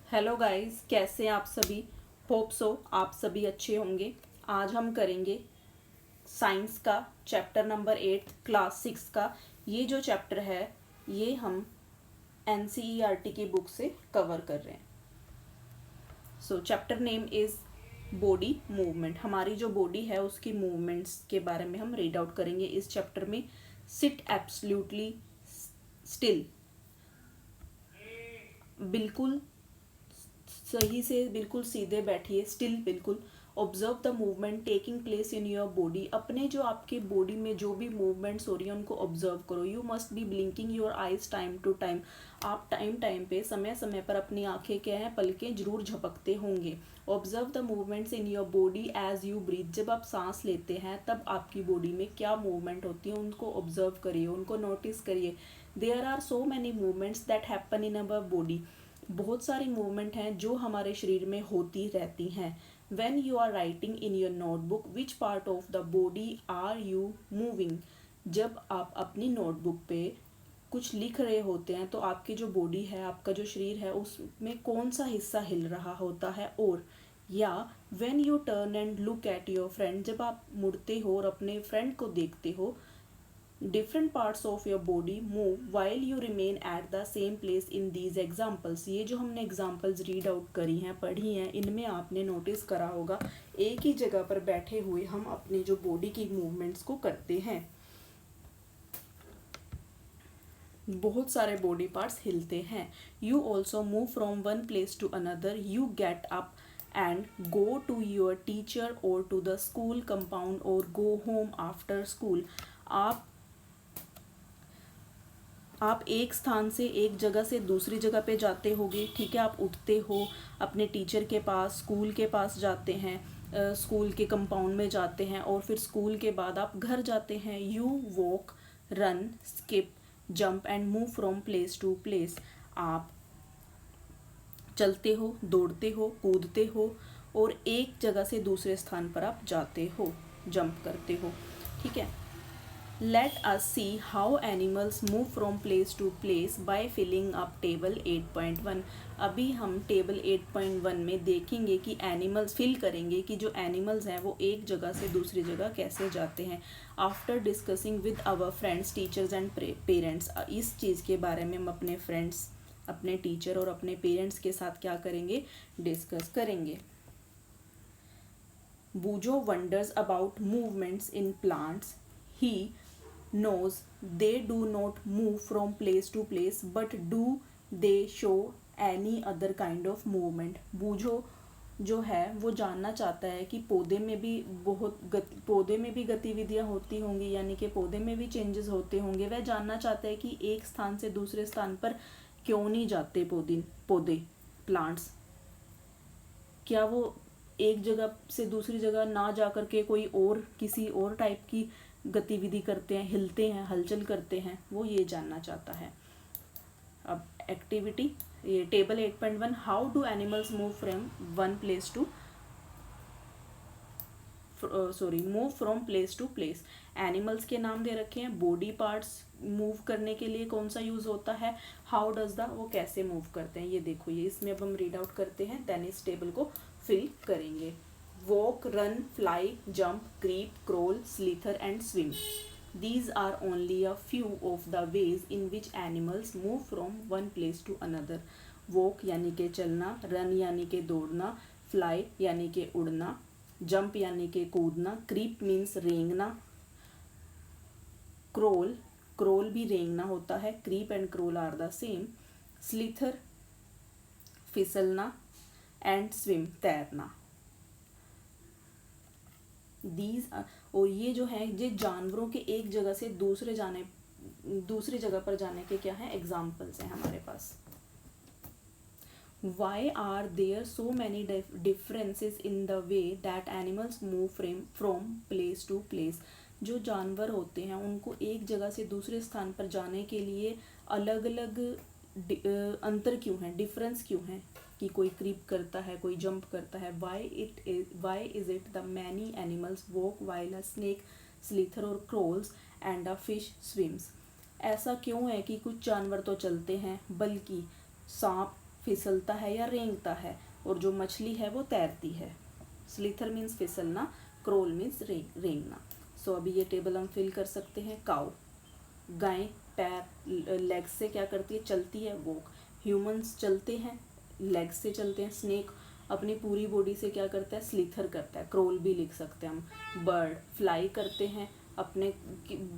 Hello guys, कैसे हैं आप सभी। होप सो आप सभी अच्छे होंगे। आज हम करेंगे साइंस का चैप्टर नंबर 8 क्लास 6 का। ये जो चैप्टर है ये हम एनसीईआरटी की बुक से कवर कर रहे हैं। सो chapter name is body movement. हमारी जो बॉडी है उसकी मूवमेंट्स के बारे में हम रीड आउट करेंगे इस चैप्टर में। सिट एब्सोल्युटली स्टिल, बिल्कुल सही से बिल्कुल सीधे बैठिए, स्टिल बिल्कुल। Observe the movement taking place in your body. अपने जो आपके बॉडी में जो भी मूवमेंट्स हो रही हैं उनको ऑब्जर्व करो। You must be blinking your eyes time to time. आप टाइम टाइम पे समय समय पर अपनी आंखें क्या है पलकें जरूर झपकते होंगे। Observe the movements in your body as you breathe. जब आप सांस लेते हैं तब आपकी बॉडी में क्या मूवमेंट होती है उनको ऑब्जर्व करिए, उनको नोटिस करिए। There are so many movements that happen in our body. बहुत सारी मूवमेंट हैं जो हमारे शरीर में होती रहती हैं। When you are writing in your notebook which part of the body are you moving. जब आप अपनी नोटबुक पे कुछ लिख रहे होते हैं तो आपकी जो बॉडी है, आपका जो शरीर है, उसमें कौन सा हिस्सा हिल रहा होता है। और या when U turn and look at your friend, जब आप मुड़ते हो और अपने फ्रेंड को देखते हो, different parts of your body move while you remain at the same place in these examples। ये जो हमने एग्जाम्पल्स रीड आउट करी हैं, पढ़ी हैं, इनमें आपने नोटिस करा होगा एक ही जगह पर बैठे हुए हम अपनी जो बॉडी की मूवमेंट्स को करते हैं। बहुत सारे बॉडी पार्ट्स हिलते हैं। You also move from one place to another. You get up and go to your teacher or to the school compound or go home after school. आप एक स्थान से एक जगह से दूसरी जगह पे जाते होगे, ठीक है। आप उठते हो, अपने टीचर के पास, स्कूल के पास जाते हैं, स्कूल के कंपाउंड में जाते हैं और फिर स्कूल के बाद आप घर जाते हैं। You walk, run, skip, jump and move from place to place. आप चलते हो, दौड़ते हो, कूदते हो और एक जगह से दूसरे स्थान पर आप जाते हो, जंप करते हो, ठीक है। Let us see how animals move from place to place by filling up table 8.1। अभी हम टेबल 8.1 में देखेंगे कि एनिमल्स फिल करेंगे कि जो एनिमल्स हैं वो एक जगह से दूसरी जगह कैसे जाते हैं। After discussing with our friends, teachers and parents. इस चीज़ के बारे में हम अपने फ्रेंड्स, अपने टीचर और अपने पेरेंट्स के साथ क्या करेंगे, डिस्कस करेंगे। Boojho wonders about movements in plants. He knows they do not move from place to place but do they show any other kind of movement। बूझो जो है वो जानना चाहता है कि पौधे में भी पौधे में भी गतिविधियां होती होंगी, यानी कि पौधे में भी चेंजेस होते होंगे। वह जानना चाहता है कि एक स्थान से दूसरे स्थान पर क्यों नहीं जाते पौधे प्लांट्स। क्या वो एक जगह से दूसरी जगह ना जा कर के कोई और किसी और टाइप की गतिविधि करते हैं, हिलते हैं, हलचल करते हैं, वो ये जानना चाहता है। अब एक्टिविटी, ये table 8.1, how do animals move from one place to move from place to place. Animals के नाम दे रखे हैं, बॉडी पार्ट्स मूव करने के लिए कौन सा यूज होता है, हाउ डज द, वो कैसे मूव करते हैं, ये देखो। ये इसमें अब हम रीड आउट करते हैं, देन इस टेबल को फिल करेंगे। Walk, run, fly, jump, creep, crawl, slither and swim. These are only a few of the ways in which animals move from one place to another। Walk यानी के चलना, run यानी के दौड़ना, fly यानी के उड़ना, jump यानी के कूदना, creep means रेंगना, crawl भी रेंगना होता है, creep and crawl are the same, slither फिसलना and swim तैरना। और ये जो है ये जानवरों के एक जगह से दूसरी जगह पर जाने के क्या है, एग्जाम्पल्स हैं हमारे पास। Why are there so many differences in the way that animals move from place to place। जो जानवर होते हैं उनको एक जगह से दूसरे स्थान पर जाने के लिए अलग अलग अंतर क्यों है, डिफरेंस क्यों है, कि कोई क्रीप करता है, कोई जंप करता है। Why is it the many animals walk while a snake slither or crawls and a fish swims. ऐसा क्यों है कि कुछ जानवर तो चलते हैं बल्कि सांप, फिसलता है या रेंगता है, और जो मछली है वो तैरती है। स्लीथर मीन्स फिसलना, क्रोल मीन्स रेंगना। सो अभी ये टेबल हम फिल कर सकते हैं। काउ, गाय पैर लेग्स से क्या करती है, चलती है, वॉक। ह्यूमंस चलते हैं, लेग्स से चलते हैं। स्नेक अपनी पूरी बॉडी से क्या करता है, स्लीथर करता है, क्रोल भी लिख सकते हैं हम। बर्ड फ्लाई करते हैं, अपने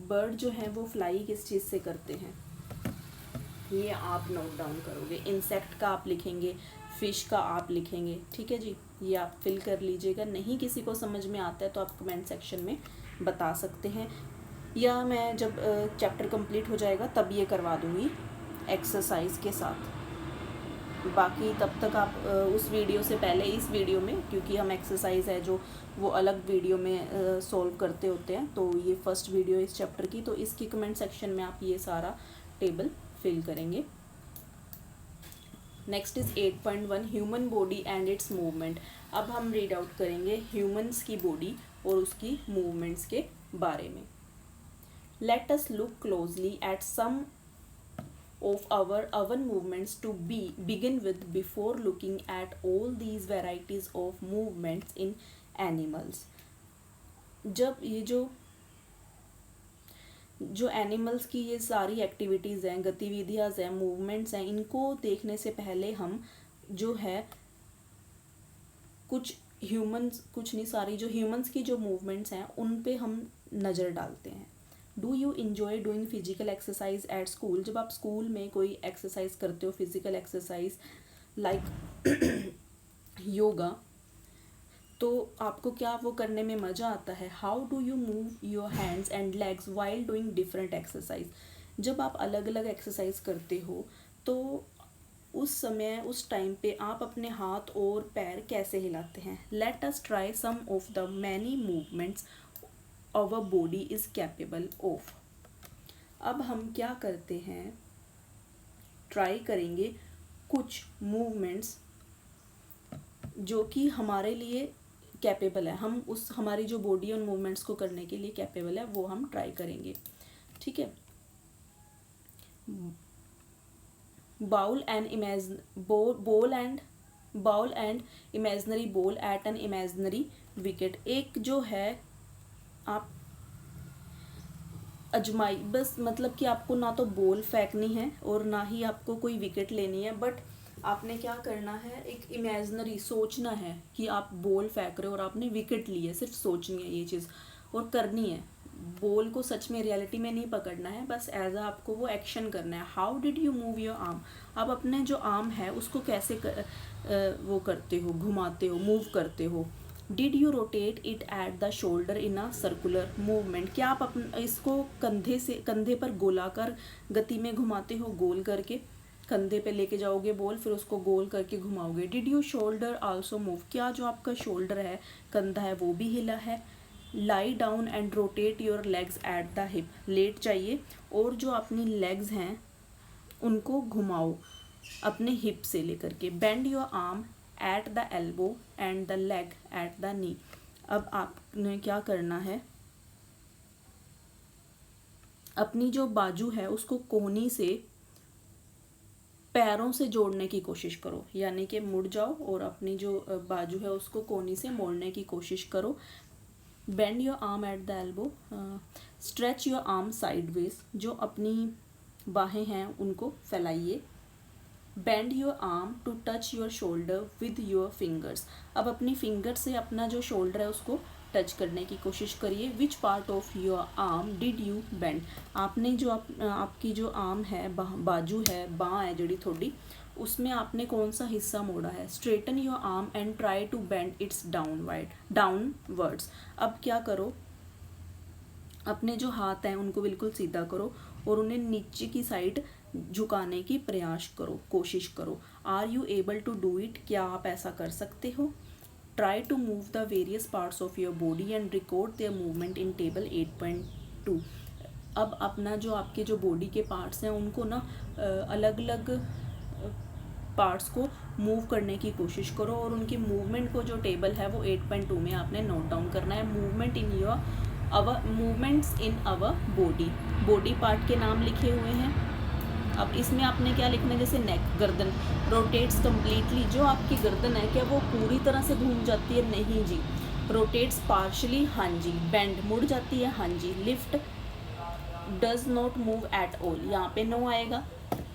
बर्ड जो है वो फ्लाई किस चीज़ से करते हैं, ये आप नोट डाउन करोगे। इंसेक्ट का आप लिखेंगे, फिश का आप लिखेंगे, ठीक है जी। ये आप फिल कर लीजिएगा। नहीं किसी को समझ में आता है तो आप कमेंट सेक्शन में बता सकते हैं, या मैं जब चैप्टर कंप्लीट हो जाएगा तब ये करवा दूँगी एक्सरसाइज के साथ। बाकी तब तक आप उस वीडियो से पहले इस वीडियो में, क्योंकि हम एक्सरसाइज है जो वो अलग वीडियो में सॉल्व करते होते हैं, तो ये फर्स्ट वीडियो इस चैप्टर की, तो इसकी कमेंट सेक्शन में आप ये सारा टेबल फिल करेंगे। Next is 8.1 human body and its movement. अब हम रीड आउट करेंगे ह्यूमन्स की बॉडी और उसकी मूवमेंट्स के बारे में। Let us look closely at some of our movements to begin with before looking at all these varieties of movements in animals। जब ये जो एनिमल्स की ये सारी एक्टिविटीज़ हैं, गतिविधियाँ हैं, मूवमेंट्स हैं, इनको देखने से पहले हम जो है कुछ सारी जो ह्यूमंस की जो मूवमेंट्स हैं उन पे हम नज़र डालते हैं। Do you enjoy doing physical exercise at school. जब आप स्कूल में कोई एक्सरसाइज करते हो, फिजिकल एक्सरसाइज लाइक योगा, तो आपको क्या वो करने में मज़ा आता है। How do you move your hands and legs while doing different exercise. जब आप अलग अलग एक्सरसाइज करते हो तो उस समय, उस टाइम पे आप अपने हाथ और पैर कैसे हिलाते हैं। Let us try some of the many movements our body is capable of. अब हम क्या करते हैं, ट्राई करेंगे कुछ मूवमेंट्स जो कि हमारे लिए कैपेबल है, हम उस हमारी जो बॉडी उन मूवमेंट्स को करने के लिए कैपेबल है वो हम ट्राई करेंगे, ठीक है। Bowl and imaginary ball at an imaginary wicket. एक जो है आप अजमाई, बस मतलब कि आपको ना तो बॉल फेंकनी है और ना ही आपको कोई विकेट लेनी है, बट आपने क्या करना है, एक इमेजिनरी सोचना है कि आप बॉल फेंक रहे हो और आपने विकेट ली है, सिर्फ सोचनी है ये चीज़ और करनी है। बॉल को सच में रियलिटी में नहीं पकड़ना है, बस एज आ आपको वो एक्शन करना है। How did you move your arm. आप अपने जो आर्म है उसको कैसे वो करते हो, घुमाते हो, मूव करते हो। Did you rotate it at the shoulder in a circular movement. क्या आप इसको कंधे पर गोलाकार गति में घुमाते हो, गोल करके कंधे पे लेके जाओगे बॉल, फिर उसको गोल करके घुमाओगे। Did you shoulder also move. क्या जो आपका शोल्डर है, कंधा है, वो भी हिला है। Lie down and rotate your legs at the hip. लेट जाइए और जो अपनी लेग्स हैं उनको घुमाओ अपने हिप से लेकर के। Bend your arm at the elbow and the leg at the knee. अब आपने क्या करना है, अपनी जो बाजू है उसको कोहनी से पैरों से जोड़ने की कोशिश करो, यानी कि मुड़ जाओ और अपनी जो बाजू है उसको कोहनी से मोड़ने की कोशिश करो। Bend your arm at the elbow, stretch your arm sideways. जो अपनी बाहें हैं उनको फैलाइए। Bend your arm to touch your shoulder with your fingers. अब अपनी फिंगर से अपना जो शोल्डर है उसको टच करने की कोशिश करिए। विच part of your arm did you bend. आपने जो आपकी जो आर्म है, बाजू है, बाँ है जड़ी थोड़ी, उसमें आपने कौन सा हिस्सा मोड़ा है। Straighten your arm and try to bend its downwards. अब क्या करो, अपने जो हाथ हैं उनको बिल्कुल सीधा करो और उन्हें नीचे की साइड झुकाने की कोशिश करो। Are you able to do it. क्या आप ऐसा कर सकते हो। Try to move the various parts of your body and record their movement in table 8.2। अब अपना जो आपके जो बॉडी के पार्ट्स हैं उनको ना अलग अलग पार्ट्स को मूव करने की कोशिश करो और उनकी मूवमेंट को जो टेबल है वो 8.2 में आपने नोट डाउन करना है। Movements in our body part के नाम लिखे हुए हैं। अब इसमें आपने क्या लिखना है, जैसे नेक, गर्दन, रोटेट्स कम्प्लीटली, जो आपकी गर्दन है क्या वो पूरी तरह से घूम जाती है, नहीं जी। रोटेट्स पार्शली, हाँ जी। बेंड, मुड़ जाती है, हाँ जी। Lift, does not move at all, यहाँ पे नो आएगा।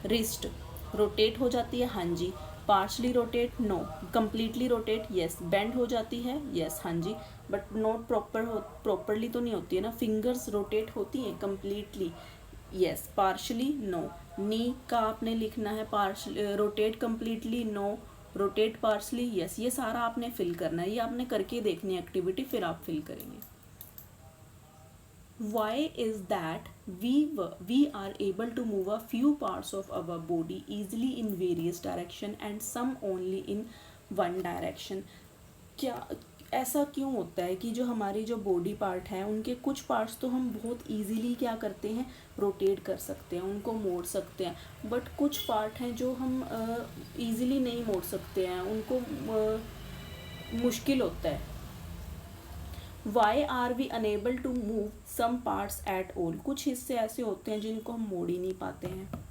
रिस्ट, रोटेट हो जाती है, हाँ जी। Partially rotate, no. Completely rotate, yes. Bend हो जाती है, यस, हाँ जी। बट नॉट प्रॉपरली तो नहीं होती है ना। फिंगर्स रोटेट होती हैं completely, yes. Partially, no. Knee का आपने लिखना है rotate completely, no. Rotate partially, yes. ये सारा आपने फिल करना है, ये आपने करके देखनी है एक्टिविटी, फिर आप फिल करेंगे। Why is that we are able to move a few parts of our body easily in various direction and some only in one direction? क्या ऐसा क्यों होता है कि जो हमारी जो बॉडी पार्ट है उनके कुछ पार्ट्स तो हम बहुत इजीली क्या करते हैं, रोटेट कर सकते हैं, उनको मोड़ सकते हैं, बट कुछ पार्ट हैं जो हम इजीली नहीं मोड़ सकते हैं, उनको मुश्किल होता है। Why are we unable to move some parts at all, कुछ हिस्से ऐसे होते हैं जिनको हम मोड़ ही नहीं पाते हैं।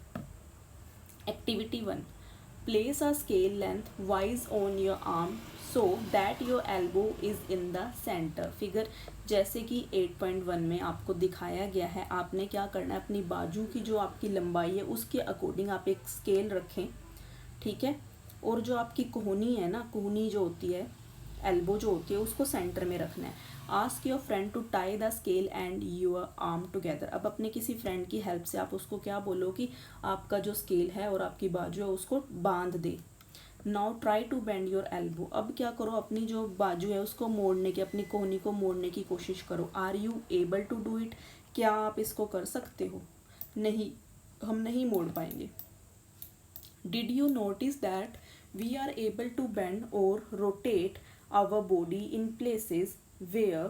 Activity 1, place a scale length wise on your arm so that your elbow is in the centre. Figure जैसे कि 8.1 में आपको दिखाया गया है, आपने क्या करना है, अपनी बाजू की जो आपकी लंबाई है उसके अकॉर्डिंग आप एक स्केल रखें, ठीक है। और जो आपकी कोहनी है ना, कोहनी जो होती है, एल्बो जो होती है, उसको सेंटर में रखना है। Ask your friend to tie the scale and your arm together. अब अपने किसी फ्रेंड की हेल्प से आप उसको क्या बोलो कि आपका जो स्केल है और आपकी बाजू है उसको बांध दे। Now try to bend your elbow. अब क्या करो, अपनी जो बाजू है उसको मोड़ने की, अपनी कोहनी को मोड़ने की कोशिश करो। Are you able to do it, क्या आप इसको कर सकते हो? नहीं, हम नहीं मोड़ पाएंगे। Did you notice that we are able to bend or rotate our body in places where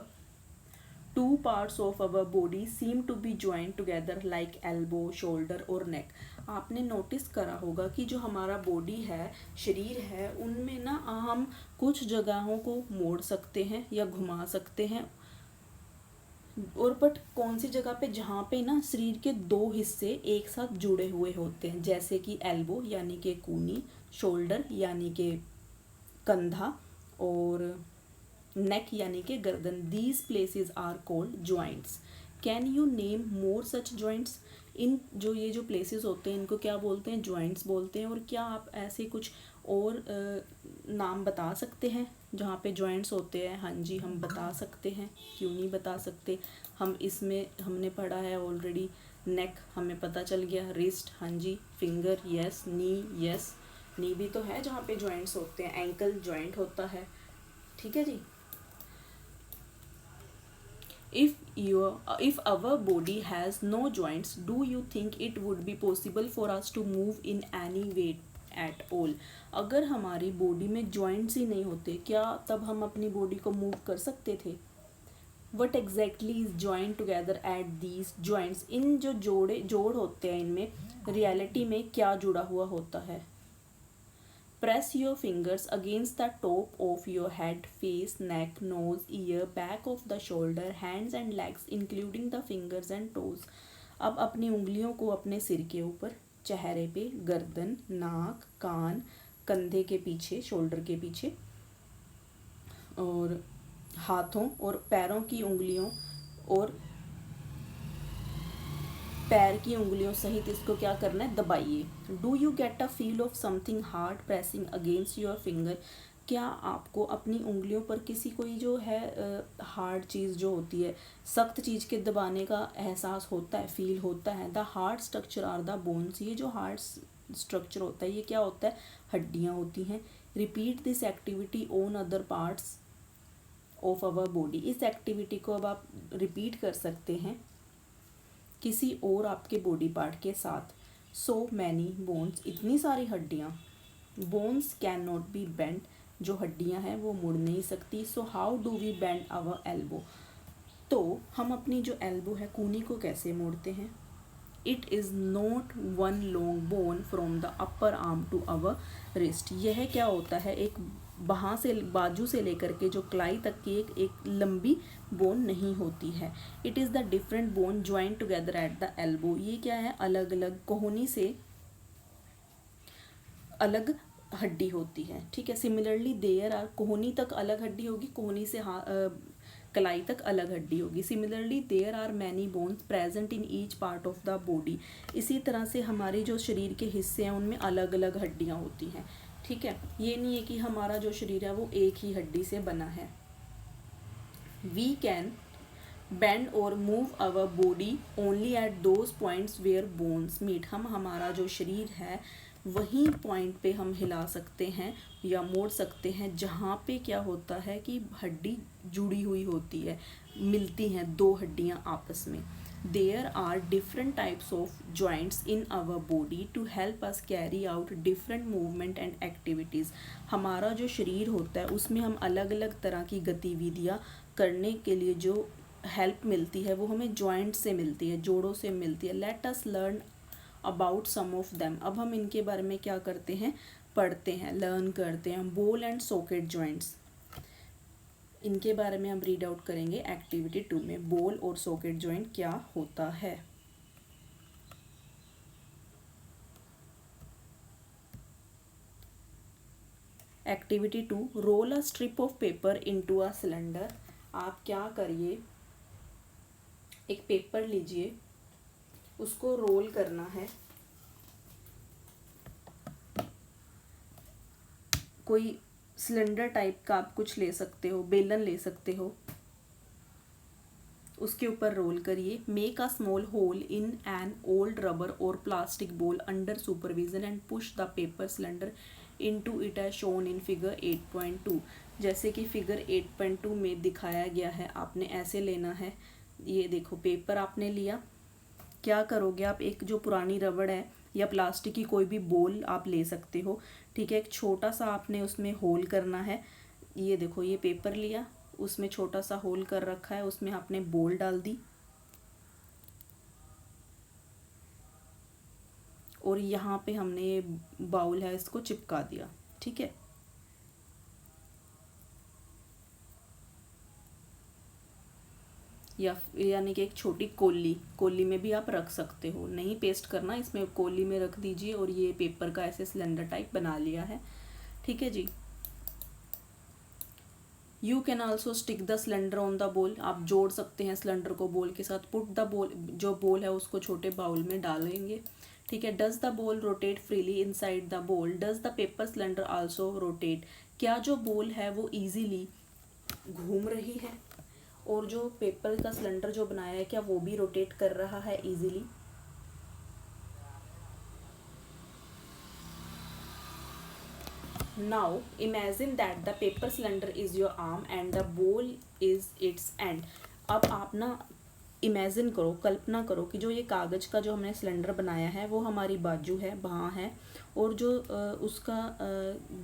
two parts of our body seem to be joined together like elbow, shoulder और neck। आपने नोटिस करा होगा कि जो हमारा body है, शरीर है, उनमें ना हम कुछ जगहों को मोड़ सकते हैं या घुमा सकते हैं, और बट कौन सी जगह पे, जहाँ पे ना शरीर के दो हिस्से एक साथ जुड़े हुए होते हैं, जैसे कि एल्बो यानी कि कूनी, शोल्डर यानी कि कंधा, और नेक यानी कि गर्दन। These places are called joints. Can you name more such joints? इन जो ये जो प्लेसेस होते हैं इनको क्या बोलते हैं, जॉइंट्स बोलते हैं। और क्या आप ऐसे कुछ और नाम बता सकते हैं जहाँ पे जॉइंट्स होते हैं? हाँ जी, हम बता सकते हैं, क्यों नहीं बता सकते। हम इसमें हमने पढ़ा है ऑलरेडी, नेक हमें पता चल गया, रिस्ट हाँ जी, फिंगर यस, नी यस, नी भी तो है जहाँ पे जॉइंट्स होते हैं, एंकल जॉइंट होता है, ठीक है जी। if our body has no joints, do you think it would be possible for us to move in any way at all? अगर हमारी बॉडी में जॉइंट्स ही नहीं होते, क्या तब हम अपनी बॉडी को मूव कर सकते थे? What exactly is joint together at these joints, इन जो जोड़ होते हैं इनमें रियलिटी में क्या जुड़ा हुआ होता है? Press your fingers against the top of your head, face, neck, nose, ear, back of the shoulder, hands and legs including the fingers and toes। अब अपनी उंगलियों को अपने सिर के ऊपर, चेहरे पे, गर्दन, नाक, कान, कंधे के पीछे, शोल्डर के पीछे, और हाथों और पैरों की उंगलियों और पैर की उंगलियों सहित इसको क्या करना है, दबाइए। Do you get a feel of something hard pressing against your finger? क्या आपको अपनी उंगलियों पर किसी कोई जो है हार्ड चीज़ जो होती है, सख्त चीज़ के दबाने का एहसास होता है, फील होता है? The hard structure are the bones, ये जो हार्ड स्ट्रक्चर होता है ये क्या होता है, हड्डियाँ होती हैं। Repeat this activity on other parts of our body. इस एक्टिविटी को अब आप रिपीट कर सकते हैं किसी और आपके बॉडी पार्ट के साथ। सो मैनी बोन्स, इतनी सारी हड्डियाँ। Bones can not be bend, जो हड्डियाँ हैं वो मुड़ नहीं सकती। So how do we bend our elbow? तो हम अपनी जो एल्बो है, कूनी को कैसे मोड़ते हैं? It is not one long bone from the upper arm to our wrist. यह क्या होता है, एक वहाँ से बाजू से लेकर के जो कलाई तक की एक लंबी बोन नहीं होती है। It is the different bone join together at the elbow. ये क्या है, अलग अलग कोहनी से अलग हड्डी होती है, ठीक है। सिमिलरली देयर आर, कोहनी तक अलग हड्डी होगी, कोहनी से कलाई तक अलग हड्डी होगी। Similarly there are many bones present in each part of the body. इसी तरह से हमारे जो शरीर के हिस्से हैं उनमें अलग अलग हड्डियाँ होती हैं, ठीक है। ये नहीं है कि हमारा जो शरीर है वो एक ही हड्डी से बना है। We can bend or move our body only at those points where bones meet. हम हमारा जो शरीर है वहीं पॉइंट पे हम हिला सकते हैं या मोड़ सकते हैं जहाँ पे क्या होता है कि हड्डी जुड़ी हुई होती है, मिलती हैं दो हड्डियाँ आपस में। There are different types of joints in our body to help us carry out different movement and activities. हमारा जो शरीर होता है उसमें हम अलग अलग तरह की गतिविधियाँ करने के लिए जो हेल्प मिलती है वो हमें जॉइंट से मिलती है, जोड़ों से मिलती है। Let us learn about some of them. अब हम इनके बारे में क्या करते हैं, पढ़ते हैं, लर्न करते हैं। बॉल एंड सॉकेट जॉइंट्स, इनके बारे में हम रीड आउट करेंगे एक्टिविटी 2 में। बॉल और सॉकेट जॉइंट क्या होता है। Activity 2, roll a strip of paper into a cylinder. आप क्या करिए, एक पेपर लीजिए, उसको रोल करना है। कोई सिलेंडर टाइप का आप कुछ ले सकते हो, बेलन ले सकते हो, उसके ऊपर रोल करिए। Make a small hole in an old rubber और plastic ball under supervision and push the paper cylinder into it as shown in figure 8.2। जैसे कि फिगर 8.2 में दिखाया गया है, आपने ऐसे लेना है। ये देखो पेपर आपने लिया, क्या करोगे आप, एक जो पुरानी रबड़ है या प्लास्टिक की कोई भी बॉल आप ले सकते हो, ठीक है। एक छोटा सा आपने उसमें होल करना है। ये देखो ये पेपर लिया, उसमें छोटा सा होल कर रखा है, उसमें आपने बॉल डाल दी और यहाँ पे हमने ये बाउल है इसको चिपका दिया, ठीक है। या यानी कि एक छोटी कोली में भी आप रख सकते हो, नहीं पेस्ट करना, इसमें कोली में रख दीजिए और ये पेपर का ऐसे सिलेंडर टाइप बना लिया है, ठीक है जी। You can also stick the cylinder on the ball. आप जोड़ सकते हैं सिलेंडर को बोल के साथ। पुट द बोल, जो बोल है उसको छोटे बाउल में डालेंगे, ठीक है। डज द बोल रोटेट फ्रीली इनसाइड द बोल। Does the paper cylinder also rotate. क्या जो बोल है वो इजीली घूम रही है और जो पेपर का सिलेंडर जो बनाया है क्या वो भी रोटेट कर रहा है easily. Now imagine that the paper cylinder is your arm and the ball is its end. अब आप ना इमेजिन करो, कल्पना करो कि जो ये कागज़ का जो हमने सिलेंडर बनाया है वो हमारी बाजू है, बाँह है, और जो उसका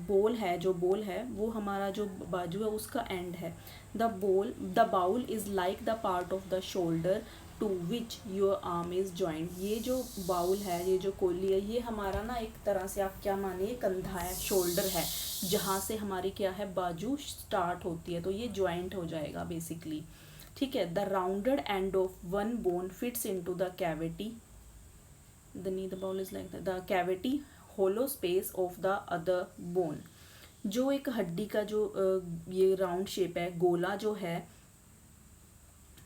बोल है, जो बोल है वो हमारा जो बाजू है उसका एंड है। The bowl is like the part of the shoulder to which your arm is joint. ये जो बाउल है, ये जो कोली है, ये हमारा ना एक तरह से आप क्या मानिए कंधा है, शोल्डर है, जहाँ से हमारी क्या है बाजू स्टार्ट होती है, तो ये जॉइंट हो जाएगा बेसिकली, ठीक है। The rounded end of one bone fits into the cavity, the bowl is like the cavity hollow space of the other bone. जो एक हड्डी का जो ये राउंड शेप है, गोला जो है,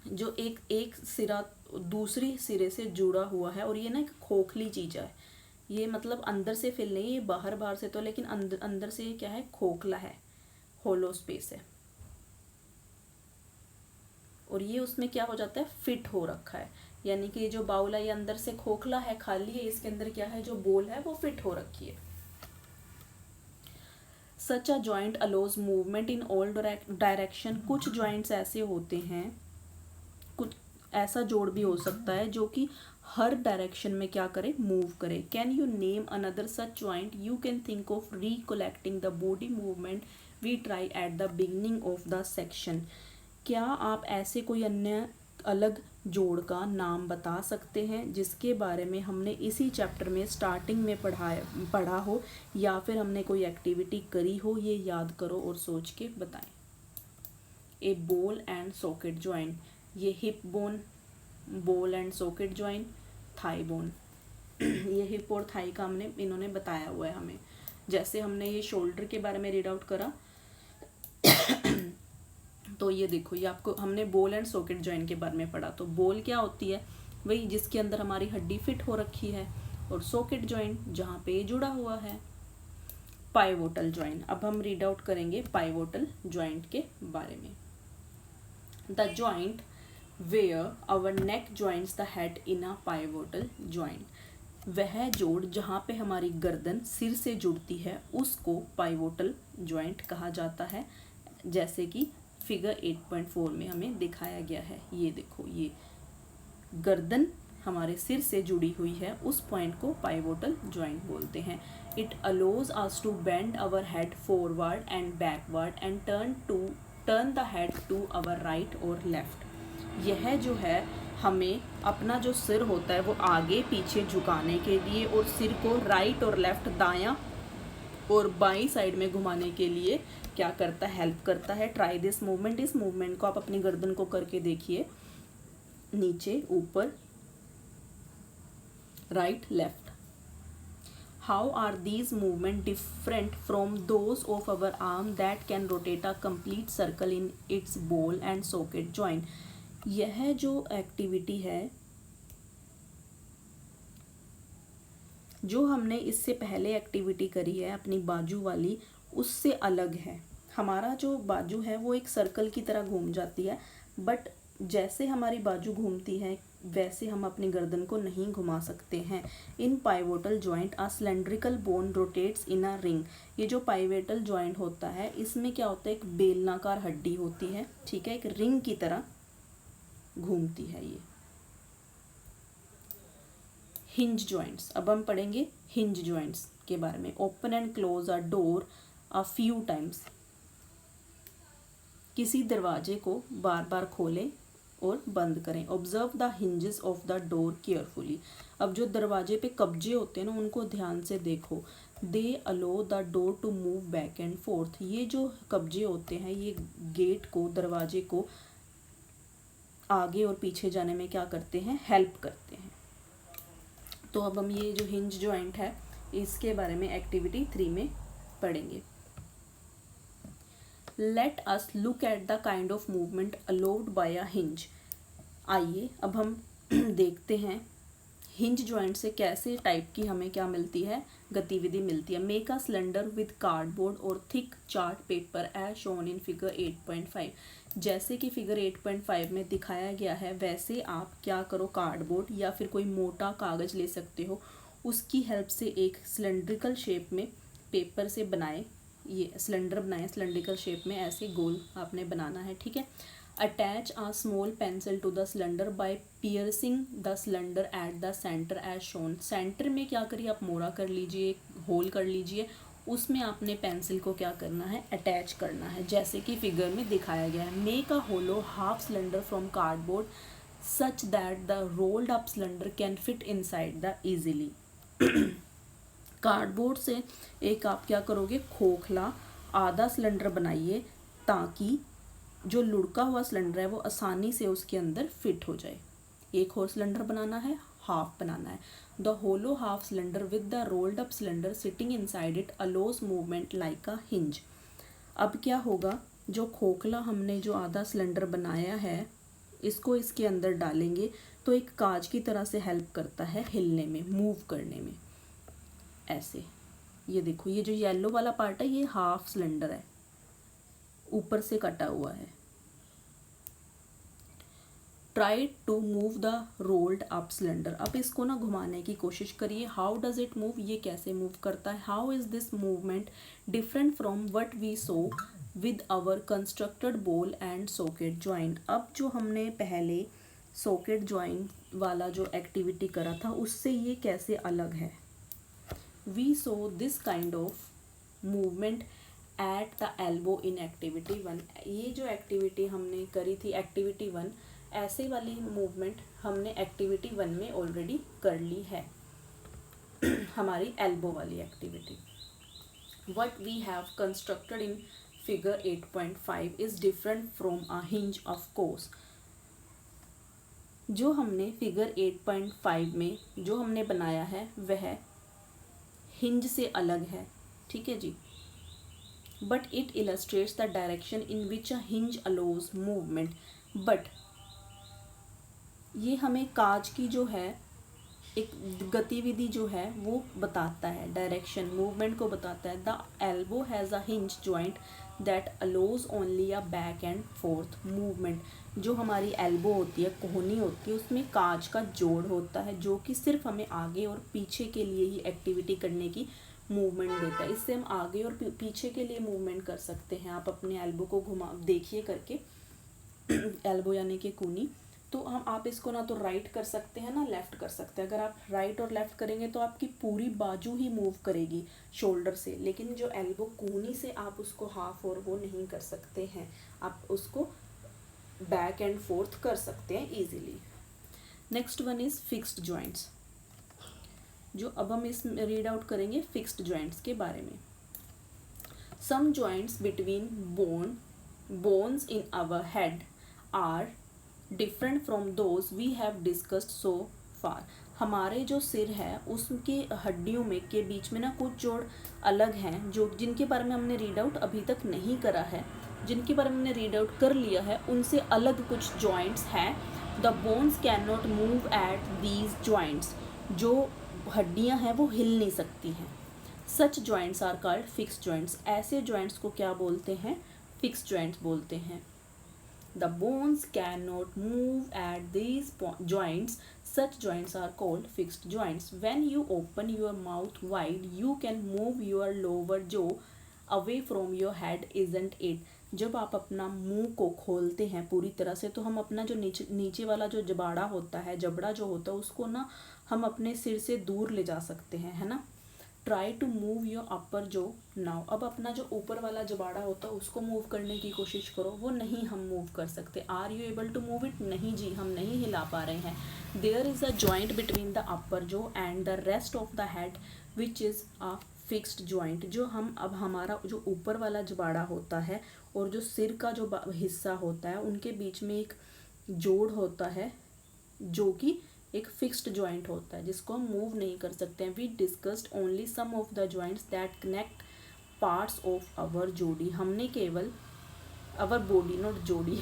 जो एक सिरा दूसरी सिरे से जुड़ा हुआ है, और ये ना एक खोखली चीज़ है, ये मतलब अंदर से फिल नहीं, ये बाहर बाहर से तो, लेकिन अंदर से ये क्या है, खोखला है, होलो स्पेस है, और ये उसमें क्या हो जाता है, फिट हो रखा है। यानी कि ये जो बाउल है ये अंदर से खोखला है, खाली है, इसके अंदर क्या है, जो बोल है वो फिट हो रखी है। Such a joint allows movement in all direction. कुछ जॉइंट्स ऐसे होते हैं, कुछ ऐसा जोड़ भी हो सकता है जो कि हर डायरेक्शन में क्या करे, मूव करे। Can you name another such joint. You can think of recollecting the body movement we try at the beginning of the section. क्या आप ऐसे कोई अन्य अलग जोड़ का नाम बता सकते हैं जिसके बारे में हमने इसी चैप्टर में स्टार्टिंग में पढ़ा हो, या फिर हमने कोई एक्टिविटी करी हो, ये याद करो और सोच के बताएं। ए बॉल एंड सॉकेट जॉइंट, ये hip bone, ball and socket joint, thigh bone. ये हिप और थाई का हमने इन्होंने बताया हुआ है हमें। जैसे हमने ये शोल्डर के बारे में रीड आउट करा तो ये देखो, ये आपको हमने बॉल एंड सॉकेट जॉइंट के बारे में पढ़ा। तो बॉल क्या होती है, वही जिसके अंदर हमारी हड्डी फिट हो रखी है, और सॉकेट जॉइंट जहाँ पे ये जुड़ा हुआ है। पाइवोटल जॉइंट, अब हम रीड आउट करेंगे पाइवोटल जॉइंट के बारे में। The joint where our neck joints the head in a pivotal joint, वह जोड़ जहाँ पे हमारी गर्दन सिर से जुड़ती है उसको पाइवोटल जॉइंट कहा जाता है, जैसे कि फिगर 8.4 में हमें दिखाया गया है। ये देखो, ये गर्दन हमारे सिर से जुड़ी हुई है, उस पॉइंट को पाइवोटल जॉइंट बोलते हैं। It allows us to bend our head forward and backward and turn the head to our right or left. यह जो है हमें अपना जो सिर होता है वो आगे पीछे झुकाने के लिए और सिर को राइट और लेफ्ट, दायां और बाईं साइड में घुमाने के लिए क्या करता है, हेल्प करता है। ट्राई दिस मूवमेंट, इस मूवमेंट को आप अपनी गर्दन को करके देखिए, नीचे ऊपर right left. How are these movement different from those of our arm that can rotate a complete circle in its ball and socket joint. यह जो एक्टिविटी है, जो हमने इससे पहले एक्टिविटी करी है अपनी बाजू वाली, उससे अलग है। हमारा जो बाजू है वो एक सर्कल की तरह घूम जाती है, बट जैसे हमारी बाजू घूमती है वैसे हम अपनी गर्दन को नहीं घुमा सकते हैं। In pivotal joint a cylindrical bone rotates in a ring. ये जो पाइवोटल जॉइंट होता है इसमें क्या होता है, एक बेलनाकार हड्डी होती है, ठीक है, एक रिंग की तरह घूमती है ये। हिंज जॉइंट्स, अब हम पढ़ेंगे हिंज जॉइंट्स के बारे में। Open and close a door a few times, किसी दरवाजे को बार बार खोलें और बंद करें। Observe the hinges of the door carefully. अब जो दरवाजे पे कब्जे होते हैं ना, उनको ध्यान से देखो। They allow the door to move back and forth. ये जो कब्जे होते हैं ये गेट को, दरवाजे को आगे और पीछे जाने में क्या करते हैं, हेल्प करते हैं। तो अब हम ये जो हिंज जॉइंट है इसके बारे में एक्टिविटी 3 में पढ़ेंगे। Late us look at the kind of movement allowed by a hinge. आइए अब हम देखते हैं हिंज जॉइंट से कैसे टाइप की हमें क्या मिलती है, गतिविधि मिलती है। Make a cylinder with cardboard और thick chart paper as shown in figure 8.5। जैसे कि फिगर 8.5 में दिखाया गया है वैसे आप क्या करो, कार्डबोर्ड या फिर कोई मोटा कागज़ ले सकते हो, उसकी हेल्प से एक सिलेंड्रिकल शेप में पेपर से बनाए, ये सिलेंडर बनाए सिलेंड्रिकल शेप में, ऐसे गोल आपने बनाना है, ठीक है। Attach a small pencil to the cylinder by piercing the cylinder at the centre as shown. Centre में क्या करिए, आप मोड़ा कर लीजिए, होल कर लीजिए, उसमें आपने पेंसिल को क्या करना है, अटैच करना है, जैसे कि फिगर में दिखाया गया है। Make a hollow half cylinder from cardboard such that the rolled up cylinder can fit inside the easily. Cardboard से एक आप क्या करोगे, खोखला आधा सिलेंडर बनाइए ताकि जो लुढ़का हुआ सिलेंडर है वो आसानी से उसके अंदर फिट हो जाए। एक और सिलेंडर बनाना है, हाफ बनाना है। The hollow half cylinder with the rolled up cylinder sitting inside it allows movement like a hinge. अब क्या होगा, जो खोखला हमने जो आधा सिलेंडर बनाया है इसको इसके अंदर डालेंगे तो एक कांच की तरह से हेल्प करता है हिलने में, मूव करने में, ऐसे। ये देखो, ये जो येलो वाला पार्ट है ये हाफ सिलेंडर है, ऊपर से कटा हुआ है। Try to move the rolled up cylinder. अब इसको ना घुमाने की कोशिश करिए। हाउ डज इट मूव, ये कैसे मूव करता है। How is this movement different from what we saw with our constructed ball and socket joint. अब जो हमने पहले सॉकेट जॉइंट वाला जो एक्टिविटी करा था उससे ये कैसे अलग है। We saw this kind of movement at the elbow in activity 1। ये जो एक्टिविटी हमने करी थी एक्टिविटी 1, ऐसे वाली मूवमेंट हमने एक्टिविटी 1 में ऑलरेडी कर ली है हमारी एल्बो वाली activity. What we have constructed in figure 8.5 is different from a hinge of course. जो हमने फिगर 8.5 में जो हमने बनाया है वह हिंज से अलग है, ठीक है जी। But it illustrates the direction in which a hinge allows movement. But ये हमें काज की जो है एक गतिविधि जो है वो बताता है, डायरेक्शन मूवमेंट को बताता है। The elbow has a hinge joint that allows only a back and fourth movement. जो हमारी एल्बो होती है, कोहनी होती है, उसमें कांच का जोड़ होता है जो कि सिर्फ हमें आगे और पीछे के लिए ही एक्टिविटी करने की मूवमेंट देता है। इससे हम आगे और पीछे के लिए मूवमेंट कर सकते हैं। आप अपने एल्बो को घुमा देखिए करके एल्बो यानी कि कूनी। तो हम आप इसको ना तो राइट कर सकते हैं ना लेफ़्ट कर सकते हैं। अगर आप राइट और लेफ़्ट करेंगे तो आपकी पूरी बाजू ही मूव करेगी शोल्डर से, लेकिन जो एल्बो कूनी से आप उसको हाफ और वो नहीं कर सकते हैं, आप उसको बैक एंड फोर्थ कर सकते हैं easily. Next one is fixed joints. जो अब हम इस रीड आउट करेंगे फिक्स्ड जॉइंट्स के बारे में। Some joints between bones in our head are different from those we have discussed so far. हमारे जो सिर है उसके हड्डियों में के बीच में ना कुछ जोड़ अलग हैं, जो जिनके बारे में हमने रीड आउट अभी तक नहीं करा है। जिनके बारे में हमने रीड आउट कर लिया है उनसे अलग कुछ जॉइंट्स हैं। The bones can not move at these joints. जो हड्डियां हैं वो हिल नहीं सकती हैं। Such joints are called fix joints. ऐसे जॉइंट्स को क्या बोलते हैं? फिक्स जॉइंट्स बोलते हैं। The bones cannot move at these joints. Such joints are called fixed joints. When you open your mouth wide, you can move your lower jaw away from your head, isn't it? जब आप अपना मुंह को खोलते हैं पूरी तरह से तो हम अपना जो नीचे वाला जो जबाड़ा होता है, जबड़ा जो होता है, उसको ना हम अपने सिर से दूर ले जा सकते हैं, है ना। Try to move your upper jaw now. अब अपना जो ऊपर वाला जबाड़ा होता है उसको मूव करने की कोशिश करो, वो नहीं हम मूव कर सकते। Are you able to move it? नहीं जी, हम नहीं हिला पा रहे हैं। There is a joint between the upper jaw and the rest of the head which is a fixed joint. जो हम अब हमारा जो ऊपर वाला जबाड़ा होता है और जो सिर का जो हिस्सा होता है उनके बीच में एक जोड़ होता है जो कि एक फिक्स्ड जॉइंट होता है जिसको हम मूव नहीं कर सकते हैं। We discussed only some of the joints that connect parts of our body. हमने केवल आवर बॉडी नॉट जोड़ी।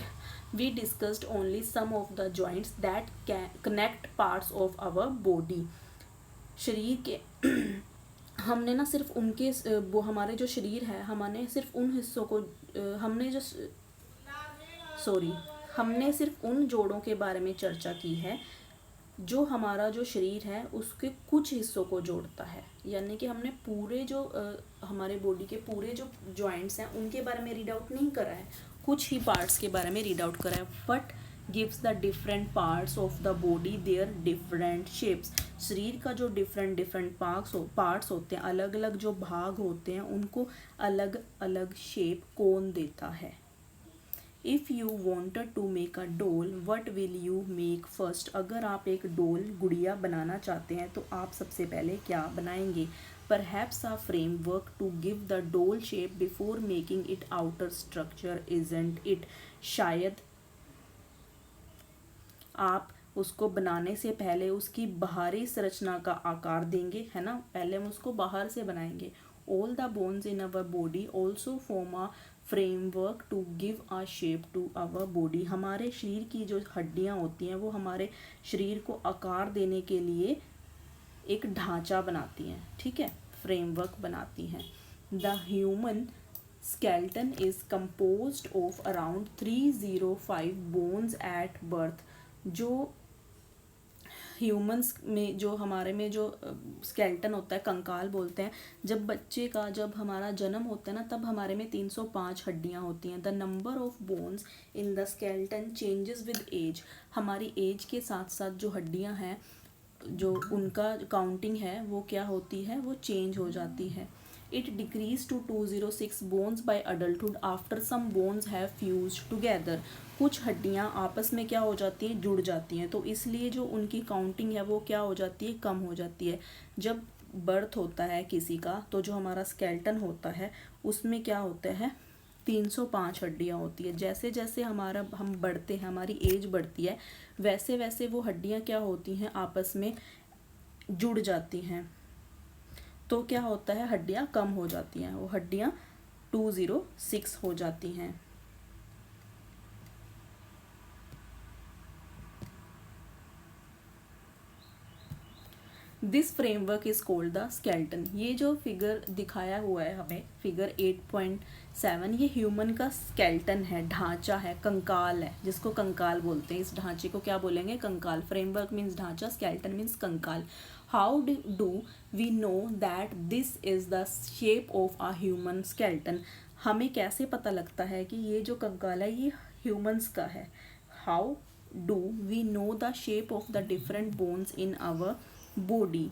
We discussed only some of the joints that connect parts of our body. शरीर के हमने ना सिर्फ उनके वो हमारे जो शरीर है हमने सिर्फ उन हिस्सों को हमने सिर्फ उन जोड़ों के बारे में चर्चा की है जो हमारा जो शरीर है उसके कुछ हिस्सों को जोड़ता है। यानी कि हमने पूरे जो हमारे बॉडी के पूरे जो जॉइंट्स हैं उनके बारे में रीड आउट नहीं करा है, कुछ ही पार्ट्स के बारे में रीड आउट करा है। But gives the different parts of the body their different shapes. शरीर का जो डिफरेंट पार्ट्स होते हैं, अलग अलग जो भाग होते हैं, उनको अलग अलग शेप कौन देता है। If you wanted to make a doll what will you make first. अगर आप एक डोल गुड़िया बनाना चाहते हैं तो आप सबसे पहले क्या बनाएंगे? Perhaps a framework to give the doll shape before making it outer structure, isn't it. शायद आप उसको बनाने से पहले उसकी बाहरी संरचना का आकार देंगे, है ना। पहले हम उसको बाहर से बनाएंगे। All the bones in our body also form a framework to give a shape to our body. हमारे शरीर की जो हड्डियां होती हैं वो हमारे शरीर को आकार देने के लिए एक ढांचा बनाती हैं, ठीक है, फ्रेमवर्क बनाती हैं। The human skeleton is composed of around 305 bones at birth. जो ह्यूमंस में जो हमारे में जो स्केलेटन होता है, कंकाल बोलते हैं, जब हमारा जन्म होता है ना तब हमारे में 305 हड्डियां होती हैं। The number of bones in the skeleton changes with age. हमारी एज के साथ साथ जो हड्डियां हैं जो उनका काउंटिंग है वो क्या होती है, वो चेंज हो जाती है। It decrease to 206 bones by adulthood after some bones have fused together. कुछ हड्डियां आपस में क्या हो जाती हैं, जुड़ जाती हैं, तो इसलिए जो उनकी काउंटिंग है वो क्या हो जाती है, कम हो जाती है। जब बर्थ होता है किसी का तो जो हमारा स्केलेटन होता है उसमें क्या होता है, 305 हड्डियां होती है। जैसे जैसे हम बढ़ते हैं, हमारी एज बढ़ती है, वैसे वैसे वो हड्डियां क्या होती हैं, आपस में जुड़ जाती हैं। तो क्या होता है, हड्डियाँ कम हो जाती हैं, वो हड्डियाँ 206 हो जाती हैं। This framework is called the skeleton. ये जो फिगर दिखाया हुआ है हमें, फिगर 8.7, ये ह्यूमन का स्केल्टन है, ढांचा है, कंकाल है, जिसको कंकाल बोलते हैं। इस ढांचे को क्या बोलेंगे, कंकाल। फ्रेमवर्क मीन्स ढांचा, स्केल्टन मीन्स कंकाल। How do we know that this is the shape of a human skeleton? हमें कैसे पता लगता है कि ये जो कंकाल है ये ह्यूमंस का है? How do we know the shape of the different bones in our body?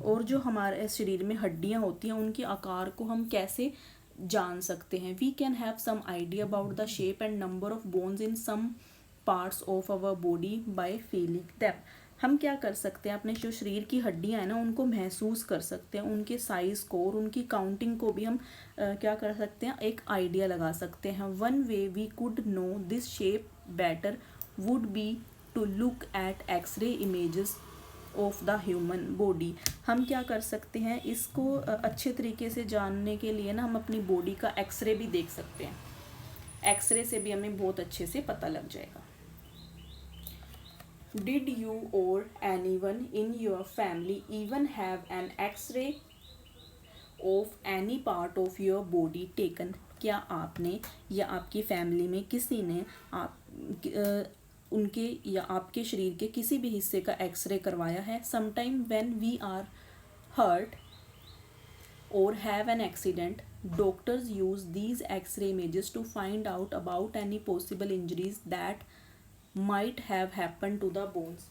और जो हमारे शरीर में हड्डियां होती हैं उनके आकार को हम कैसे जान सकते हैं? We can have some idea about the shape and number of bones in some parts of our body by feeling them. हम क्या कर सकते हैं, अपने जो शरीर की हड्डियां हैं ना उनको महसूस कर सकते हैं, उनके साइज को और उनकी काउंटिंग को भी हम क्या कर सकते हैं, एक आइडिया लगा सकते हैं। One way we could know this shape better would be to look at x-ray images of the human body. हम क्या कर सकते हैं, इसको अच्छे तरीके से जानने के लिए ना हम अपनी बॉडी का एक्सरे भी देख सकते हैं। एक्सरे से भी हमें बहुत अच्छे से पता लग जाएगा। Did you or anyone in your family even have an x-ray of any part of your body taken? क्या आपने या आपकी फैमिली में किसी ने उनके या आपके शरीर के किसी भी हिस्से का एक्सरे करवाया है? Sometime when we are hurt or have an accident, doctors use these x-ray images to find out about any possible injuries that might have happen to the bones.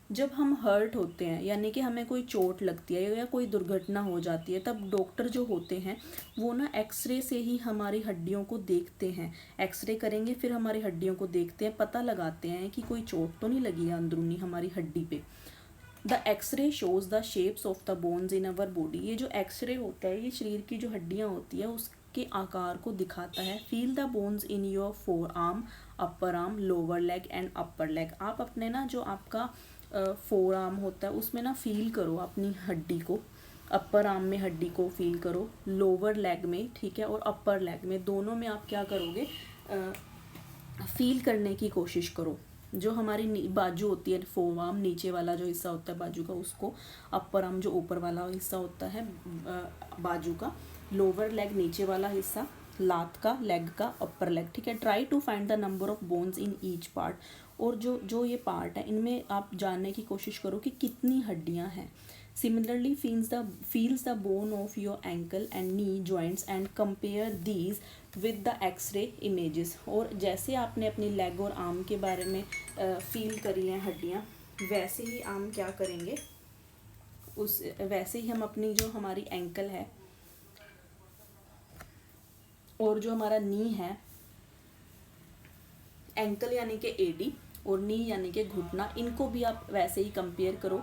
जब हम हर्ट होते हैं यानी कि हमें कोई चोट लगती है या कोई दुर्घटना हो जाती है, तब डॉक्टर जो होते हैं वो ना एक्सरे से ही हमारी हड्डियों को देखते हैं। एक्सरे करेंगे फिर हमारी हड्डियों को देखते हैं, पता लगाते हैं कि कोई चोट तो नहीं लगी है अंदरूनी हमारी हड्डी पे। The x-ray shows the shapes of the bones in our body. ये जो एक्सरे होता है ये शरीर की जो हड्डियाँ होती है उसके आकार को दिखाता है। Feel the bones in your four arm, upper arm, lower leg and upper leg. आप अपने ना जो आपका फोर आर्म होता है उसमें ना फील करो अपनी हड्डी को, अपर आर्म में हड्डी को फील करो, लोअर लेग में, ठीक है, और अपर लेग में, दोनों में आप क्या करोगे, फील करने की कोशिश करो। जो हमारी बाजू होती है, फोर आर्म नीचे वाला जो हिस्सा होता है बाजू का उसको, अपर आर्म जो ऊपर वाला हिस्सा होता है बाजू का, लोअर लेग नीचे वाला हिस्सा लात का, लेग का, अपर लेग, ठीक है। Try to find the number of bones in each part. और जो ये पार्ट है इनमें आप जानने की कोशिश करो कि कितनी हड्डियां हैं। Similarly feels the bone of your ankle and knee joints and compare these with the x-ray images. और जैसे आपने अपनी लेग और आर्म के बारे में फील करी हैं हड्डियां, वैसे ही हम क्या करेंगे, वैसे ही हम अपनी जो हमारी एंकल है और जो हमारा नी है, एंकल यानी कि एडी और नी यानी कि घुटना, इनको भी आप वैसे ही कंपेयर करो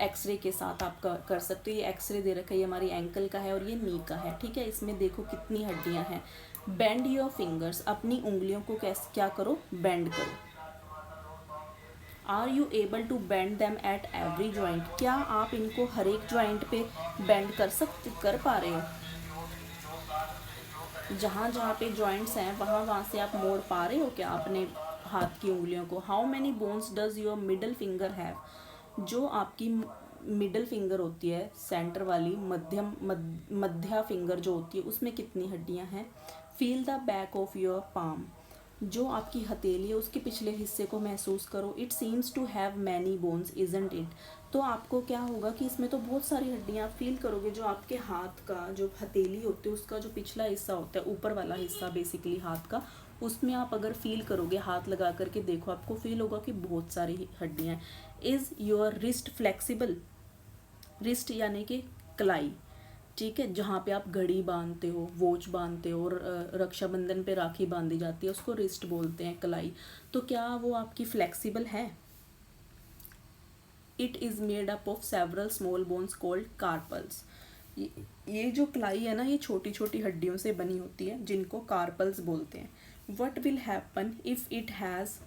एक्सरे के साथ। आप कर सकते हो। ये एक्सरे दे रखा है, ये हमारी एंकल का है और ये नी का है, ठीक है। इसमें देखो कितनी हड्डियां हैं। बेंड योर फिंगर्स, अपनी उंगलियों को कैसे क्या करो, बेंड करो। Are you able to bend them at every joint? क्या आप इनको हर एक ज्वाइंट पे बेंड कर पा रहे हो? जहाँ जहाँ पे जॉइंट्स हैं वहाँ से आप मोड़ पा रहे हो क्या अपने हाथ की उंगलियों को? How many bones does your middle finger have? जो आपकी मिडल फिंगर होती है, सेंटर वाली, मध्य फिंगर जो होती है, उसमें कितनी हड्डियां हैं? Feel the back of your palm. जो आपकी हथेली है उसके पिछले हिस्से को महसूस करो। It seems to have many bones isn't it? तो आपको क्या होगा कि इसमें तो बहुत सारी हड्डियां आप फील करोगे। जो आपके हाथ का जो हथेली होती है उसका जो पिछला हिस्सा होता है, ऊपर वाला हिस्सा बेसिकली हाथ का, उसमें आप अगर फील करोगे, हाथ लगा करके देखो, आपको फील होगा कि बहुत सारी हड्डियां हैं। Is your wrist flexible? Wrist यानी कि कलाई, ठीक है, जहाँ पे आप घड़ी बांधते हो, वॉच बांधते हो और रक्षाबंधन पे राखी बांधी जाती है, उसको रिस्ट बोलते हैं, कलाई। तो क्या वो आपकी फ्लेक्सिबल है? It is made up of several small bones called carpals. ये जो कलाई है ना, ये छोटी छोटी हड्डियों से बनी होती है जिनको कार्पल्स बोलते हैं। What will happen if it has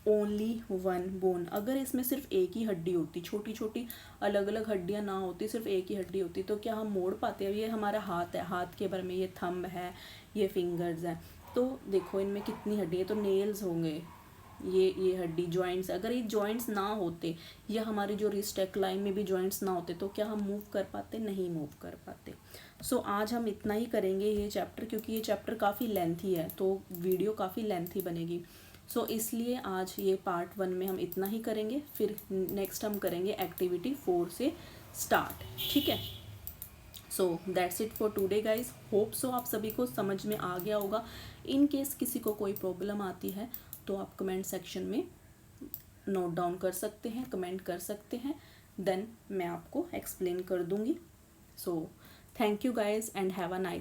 only one bone. अगर इसमें सिर्फ एक ही हड्डी होती, छोटी छोटी अलग अलग हड्डियाँ ना होती, सिर्फ एक ही हड्डी होती, तो क्या हम मोड़ पाते हैं? ये हमारा हाथ है, हाथ के बारे में ये थंब है, ये फिंगर्स हैं, तो देखो इनमें कितनी हड्डियाँ, तो नेल्स होंगे, ये हड्डी, जॉइंट्स, अगर ये जॉइंट्स ना होते या हमारी जो रिस्ट लाइन में भी जॉइंट्स ना होते तो क्या हम मूव कर पाते? नहीं मूव कर पाते। सो आज हम इतना ही करेंगे ये चैप्टर, क्योंकि ये चैप्टर काफ़ी लेंथी है तो वीडियो काफ़ी लेंथी बनेगी। सो इसलिए आज ये पार्ट 1 में हम इतना ही करेंगे, फिर नेक्स्ट हम करेंगे एक्टिविटी 4 से स्टार्ट, ठीक है। So that's it for today guys. Hope so आप सभी को समझ में आ गया होगा। इन केस किसी को कोई प्रॉब्लम आती है तो आप कमेंट सेक्शन में नोट डाउन कर सकते हैं, कमेंट कर सकते हैं, देन मैं आपको एक्सप्लेन कर दूंगी। So thank you guys and have a nice